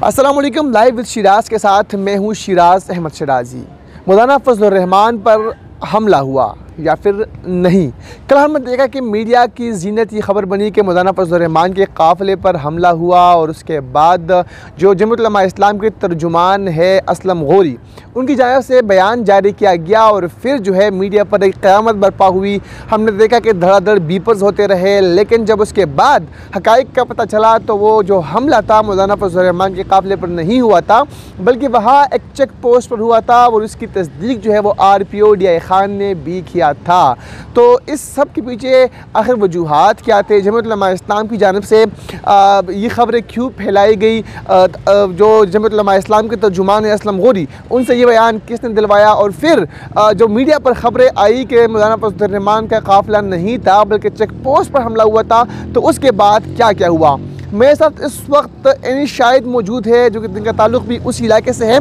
अस्सलाम वालेकुम। Live with Siraj के साथ मैं हूँ शिराज अहमद शराजी। मौलाना फजलुर रहमान पर हमला हुआ या फिर नहीं। कल हमने देखा कि मीडिया की जीनत ये खबर बनी कि मौलाना फजलुर रहमान के काफ़िले पर हमला हुआ और उसके बाद जो जमीयत उलमा इस्लाम के तर्जुमान है असलम गौरी, उनकी जानिब से बयान जारी किया गया और फिर जो है मीडिया पर एक क़यामत बर्पा हुई। हमने देखा कि धड़ाधड़ बीपर्स होते रहे, लेकिन जब उसके बाद हक़ाइक़ का पता चला तो वो जो हमला था मौलाना फजलुर रहमान के काफ़िले पर नहीं हुआ था, बल्कि वहाँ एक चेक पोस्ट पर हुआ था और उसकी तस्दीक जो है वो RPO DI खान ने भी किया था। तो इस सब के पीछे आखिर वजूहात क्या थे? जमीयत उलमा इस्लाम की जानिब से ये खबरें क्यों फैलाई गई? जो जमीयत उलमा इस्लाम के तर्जुमान है असलम गौरी, उनसे ये बयान किसने दिलवाया? और फिर जो मीडिया पर खबरें आई कि मौलाना फजलुर रहमान का काफ़िला नहीं था बल्कि चेक पोस्ट पर हमला हुआ था, तो उसके बाद क्या क्या हुआ? मेरे साथ इस वक्त एनी शाहिद मौजूद है जो कि जिनका ताल्लुक़ भी उस इलाके से है।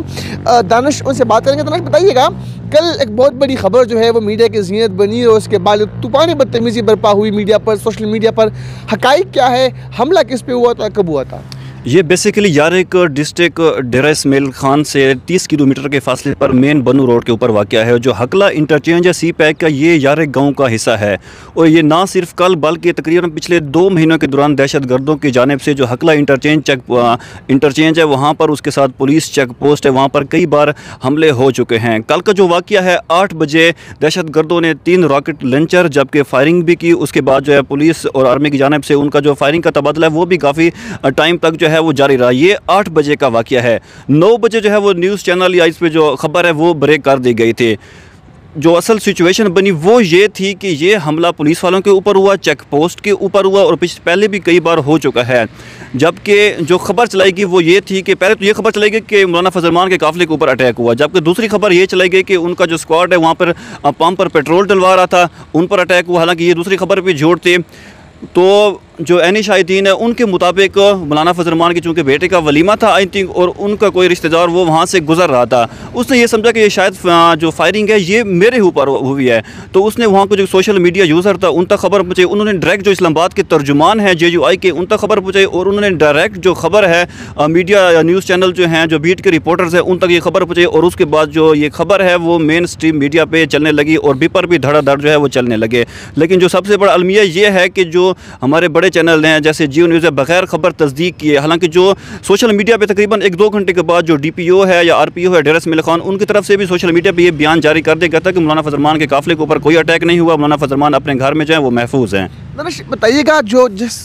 दानिश, उनसे बात करेंगे। दानिश, बताइएगा, कल एक बहुत बड़ी खबर जो है वो मीडिया की ज़ीनत बनी और उसके बाद तूफ़ान बदतमीज़ी बर्पा हुई मीडिया पर, सोशल मीडिया पर। हक़ाइक़ क्या है? हमला किस पे हुआ था, कब हुआ था? ये बेसिकली यारेक डिस्ट्रिक्ट डेरा इस्माइल खान से 30 किलोमीटर के फासले पर मेन बनू रोड के ऊपर वाक़या है। जो हकला इंटरचेंज है सी पैक का, ये यारेक गांव का हिस्सा है। और ये ना सिर्फ कल बल्कि तकरीबन पिछले 2 महीनों के दौरान दहशत गर्दों की जानिब से जो हकला इंटरचेंज है वहाँ पर, उसके साथ पुलिस चेक पोस्ट है, वहाँ पर कई बार हमले हो चुके हैं। कल का जो वाक़या है 8 बजे दहशत गर्दों ने 3 रॉकेट लॉन्चर जबकि फायरिंग भी की। उसके बाद जो है पुलिस और आर्मी की जानिब से उनका जो फायरिंग का तबादला है वो भी काफ़ी टाइम तक जो है वो जारी रहा। ये 8 बजे का वाक़या है। 9 बजे जो है वो न्यूज़ चैनल या इस पे जो खबर है वो ब्रेक कर दी गई थी। जो असल सिचुएशन बनी वो ये थी कि ये हमला पुलिस वालों के ऊपर हुआ, चेक पोस्ट के ऊपर हुआ और पहले भी कई बार हो चुका है। जबकि जो खबर चलाई गई वो ये थी कि पहले तो ये खबर चलाई गई कि मौलाना फजलुर रहमान के काफ़िले के ऊपर अटैक हुआ, जबकि दूसरी खबर ये चलाई गई कि उनका जो स्क्वाड है वहाँ पर पंप पर पेट्रोल डलवा रहा था, उन पर अटैक हुआ। हालांकि ये दूसरी खबर भी झूठ थी। तो जो एनी शाहिदीन है उनके मुताबिक मौलाना फजलुर रहमान के चूँकि बेटे का वलीमा था आई थिंक, और उनका कोई रिश्तेदार वो वहाँ से गुजर रहा था, उसने ये समझा कि ये शायद जो फायरिंग है ये मेरे ऊपर हुई है। तो उसने वहाँ को जो सोशल मीडिया यूज़र था उन तक खबर पहुँचाई। उन्होंने डायरेक्ट जो इस्लामाबाद के तर्जुमान है JUI के, उन तक खबर पहुँचाई और उन्होंने डायरेक्ट जो खबर है मीडिया न्यूज़ चैनल जो हैं जो बीट के रिपोर्टर्स हैं उन तक ये खबर पहुँचाई। और उसके बाद जो ये खबर है वो मेन स्ट्रीम मीडिया पर चलने लगी और बीपर भी धड़ाधड़ जो है वो चलने लगे। लेकिन जो सबसे बड़ा अलमिया ये है कि जो हमारे बड़े चैनल हैं जैसे जियो न्यूज़ है, बगैर खबर तस्दीक किए, हालांकि जो सोशल मीडिया पे तकरीबन 1-2 घंटे के बाद जो DPO है या RPO है डेरा इस्माइल खान, उनकी तरफ से भी सोशल मीडिया पे ये बयान जारी कर दिया गया था कि मौलाना फजलुर रहमान के काफ़िले के ऊपर कोई अटैक नहीं हुआ, मौलाना फजलुर रहमान अपने घर में जो है वो महफूज हैं। बताइएगा, जो जिस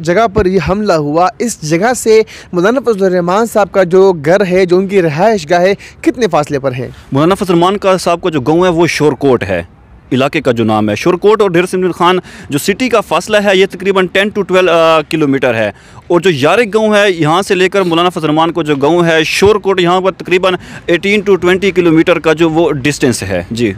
जगह पर ये हमला हुआ इस जगह से मौलाना फजलुर रहमान साहब का जो घर है, जो उनकी रहायश गाह है, कितने फासले पर है? मौलाना फजलुर रहमान का साहब का जो गाँव है वो शोरकोट है, इलाके का जो नाम है शोरकोट। और डेरा इस्माइल खान जो सिटी का फासला है ये तकरीबन 10 to 12 किलोमीटर है। और जो यारेक गांव है यहाँ से लेकर मौलाना फजलुर रहमान को जो गांव है शोरकोट, यहाँ पर तकरीबन 18 to 20 किलोमीटर का जो वो डिस्टेंस है। जी,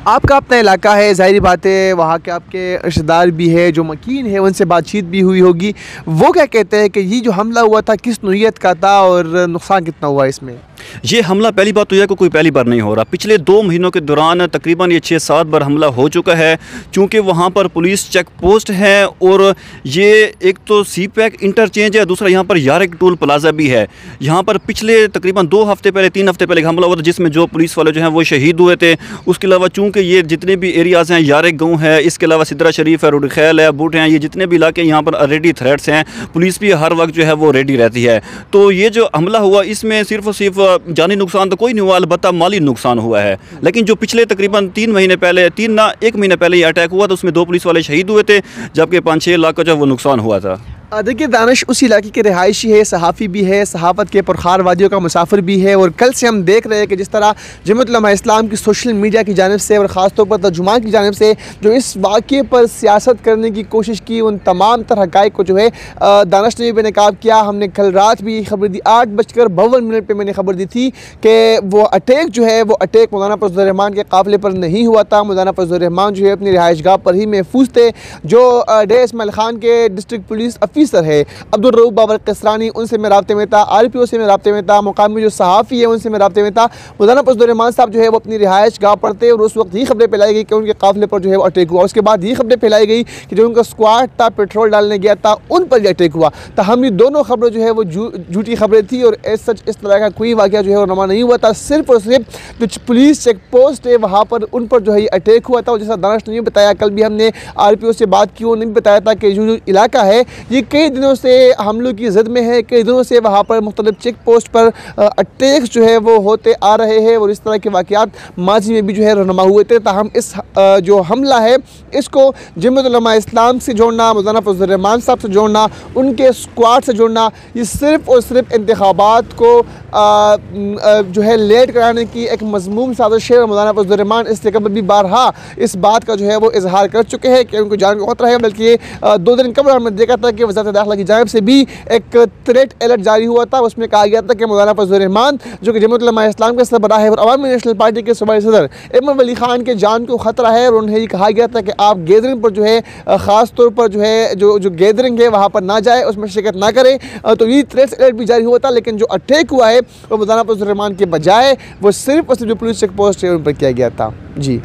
आपका अपना इलाका है, ज़ाहिर बात है वहाँ के आपके रिश्तेदार भी है जो मकीन है, उनसे बातचीत भी हुई होगी। वो क्या कहते हैं कि ये जो हमला हुआ था किस नौइयत का था और नुकसान कितना हुआ इसमें? ये हमला पहली बात तो यह कि कोई पहली बार नहीं हो रहा। पिछले 2 महीनों के दौरान तकरीबन ये 6-7 बार हमला हो चुका है, चूँकि वहाँ पर पुलिस चेक पोस्ट है और ये एक तो सी पैक इंटरचेंज है, दूसरा यहाँ पर यारेक टोल प्लाजा भी है। यहाँ पर पिछले तकरीबन 2 हफ्ते पहले 3 हफ्ते पहले हमला हुआ था जिसमें जो पुलिस वाले जो हैं वो शहीद हुए थे। उसके अलावा चूँकि ये जितने भी एरियाज़ हैं, यारेक गाँव है, इसके अलावा सिद्रा शरीफ है, रुडखैल है, बूट हैं, ये जितने भी इलाके यहाँ पर ऑलरेडी थ्रेट्स हैं, पुलिस भी हर वक्त जो है वो रेडी रहती है। तो ये जो हमला हुआ इसमें सिर्फ और सिर्फ जानी नुकसान तो कोई नहीं हुआ, अलबत्ता माली नुकसान हुआ है। लेकिन जो पिछले तकरीबन 1 महीने पहले ये अटैक हुआ था उसमें 2 पुलिस वाले शहीद हुए थे, जबकि 5-6 लाख का जो वो नुकसान हुआ था। देखिए दानिश, उस इलाके के रिहायशी है, सहाफ़ी भी है, सहाफ़त के पुरखार वादियों का मुसाफिर भी है। और कल से हम देख रहे हैं कि जिस तरह जमीयत उलमा इस्लाम की सोशल मीडिया की जानिब से और ख़ास तौर पर तर्जुमान की जानिब से जो इस वाक़े पर सियासत करने की कोशिश की, उन तमाम तरह हक़ाइक़ को जो है दानिश ने भी बेनकाब किया। हमने कल रात भी खबर दी, 8:52 पर मैंने खबर दी थी कि वो अटैक जो है वो अटैक मौलाना फजलुर रहमान के काफ़िले पर नहीं हुआ था। मौलाना फजलुर रहमान जो है अपनी रिहाइश गाह पर ही महफूज थे। जो डेरा इस्माइल खान के डिस्ट्रिक्ट पुलिस ऑफिसर है अब्दुल रऊफ बाबर किसरानी, उनसे मैं राब्ते में था, RPO से मैं राब्ते में था, मुकामी जो सहाफ़ी है उनसे मैं राब्ते में था। मौलाना फजलुर्रहमान साहब जो है वो अपनी रिहाइश गाह पर थे और उस वक्त ही खबरें फैलाई गई कि उनके काफिले पर जो है वो अटैक हुआ। उसके बाद ही खबरें फैलाई गई कि जो उनका स्क्वाड था पेट्रोल डालने गया था उन पर यह अटैक हुआ। तहम ये दोनों खबरें जो है वो झूठी खबरें थी और सच इस तरह का कोई वाक़या जो है वो रमा नहीं हुआ था। सिर्फ और सिर्फ जो पुलिस चेक पोस्ट है वहाँ पर उन पर जो है ये अटैक हुआ था। और जैसा दानिश ने बताया, कल भी हमने RPO से बात की, उन्होंने भी बताया था कि जो इलाका है ये कई दिनों से हमलों की ज़द में है, कई दिनों से वहाँ पर मुख्तलिफ चेक पोस्ट पर अटैक्स जो है वो होते आ रहे हैं और इस तरह के वाक़यात माजी में भी जो है रहनुमा हुए थे। ताहम इस जो हमला है इसको जमीयत उलमा इस्लाम से जोड़ना, मौलाना फजलुर्रहमान साहब से जोड़ना, उनके स्क्वाड से जोड़ना, ये सिर्फ़ और सिर्फ इंतखाबात को जो है लेट कराने की एक मज़मूम साजिश है। मौलाना फजलुर्रहमान इससे कबल भी बारहा इस बात का जो है वो इजहार कर चुके हैं कि उनको जान का खतरा है। बल्कि 2 दिन कबल हमने देखा था कि वज़ारत दाखिला की जानिब से भी एक थ्रेट अलर्ट जारी हुआ था। उसमें कहा गया था कि मौलाना फजलुर्रहमान जो कि जमीयत उलमा इस्लाम के सरबराह है और अवामी नेशनल पार्टी के सूबाई सदर इमाम वली खान के जान को खतरा है और उन्हें ये कहा गया था कि आप गैदरिंग पर जो है ख़ास तौर पर जो है जो गैदरिंग है वहाँ पर ना जाए, उसमें शिरकत ना करें। तो ये थ्रेट अलर्ट भी जारी हुआ था। लेकिन जो अटैक हुआ है वो मौलाना फजलुर्रहमान के बजाय वो सिर्फ और सिर्फ जो पुलिस चेक पोस्ट है उन पर किया गया था। जी।